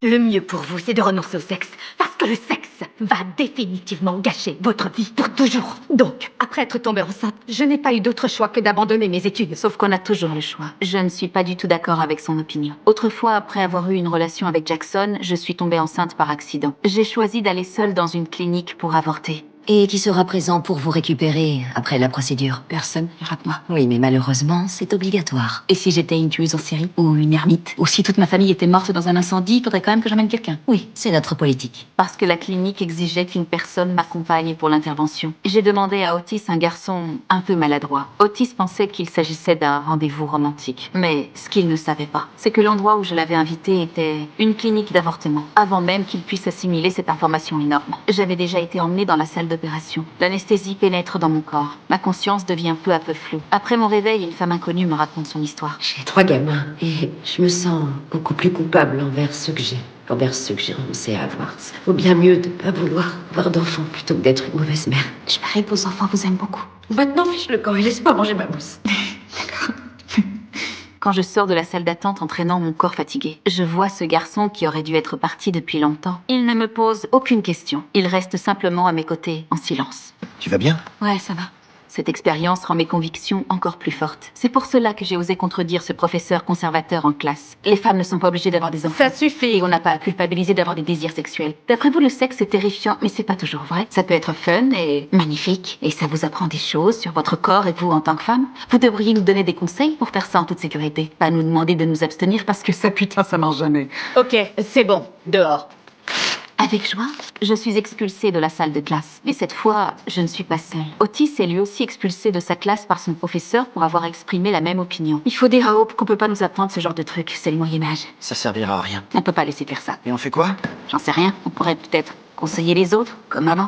Le mieux pour vous, c'est de renoncer au sexe. Parce que le sexe va définitivement gâcher votre vie pour toujours. Donc, après être tombée enceinte, je n'ai pas eu d'autre choix que d'abandonner mes études. Sauf qu'on a toujours le choix. Je ne suis pas du tout d'accord avec son opinion. Autrefois, après avoir eu une relation avec Jackson, je suis tombée enceinte par accident. J'ai choisi d'aller seule dans une clinique pour avorter. Et qui sera présent pour vous récupérer après la procédure? Personne, rate-moi. Oui, mais malheureusement, c'est obligatoire. Et si j'étais une tueuse en série? Ou une ermite? Ou si toute ma famille était morte dans un incendie, il faudrait quand même que j'emmène quelqu'un. Oui, c'est notre politique. Parce que la clinique exigeait qu'une personne m'accompagne pour l'intervention. J'ai demandé à Otis, un garçon un peu maladroit. Otis pensait qu'il s'agissait d'un rendez-vous romantique. Mais ce qu'il ne savait pas, c'est que l'endroit où je l'avais invité était une clinique d'avortement, avant même qu'il puisse assimiler cette information énorme. J'avais déjà été emmenée dans la salle d'opération. L'anesthésie pénètre dans mon corps. Ma conscience devient peu à peu floue. Après mon réveil, une femme inconnue me raconte son histoire. J'ai 3 gamins et je me sens beaucoup plus coupable envers ceux que j'ai renoncé à avoir. Ça vaut bien mieux de pas vouloir avoir d'enfants plutôt que d'être une mauvaise mère. Je parie que vos enfants vous aiment beaucoup. Maintenant, fiche le camp et laisse-moi manger ma mousse. Quand je sors de la salle d'attente entraînant mon corps fatigué, je vois ce garçon qui aurait dû être parti depuis longtemps. Il ne me pose aucune question. Il reste simplement à mes côtés, en silence. Tu vas bien? Ouais, ça va. Cette expérience rend mes convictions encore plus fortes. C'est pour cela que j'ai osé contredire ce professeur conservateur en classe. Les femmes ne sont pas obligées d'avoir des enfants. Ça suffit. Et on n'a pas à culpabiliser d'avoir des désirs sexuels. D'après vous, le sexe est terrifiant, mais c'est pas toujours vrai. Ça peut être fun et magnifique, et ça vous apprend des choses sur votre corps et vous en tant que femme. Vous devriez nous donner des conseils pour faire ça en toute sécurité. Pas nous demander de nous abstenir parce que ça, putain, ça marche jamais. Ok, c'est bon. Dehors. Avec joie, je suis expulsée de la salle de classe. Mais cette fois, je ne suis pas seule. Otis est lui aussi expulsé de sa classe par son professeur pour avoir exprimé la même opinion. Il faut dire à Hope qu'on peut pas nous apprendre ce genre de truc, c'est le Moyen-Âge. Ça servira à rien. On peut pas laisser faire ça. Et on fait quoi? J'en sais rien, on pourrait peut-être conseiller les autres, comme avant.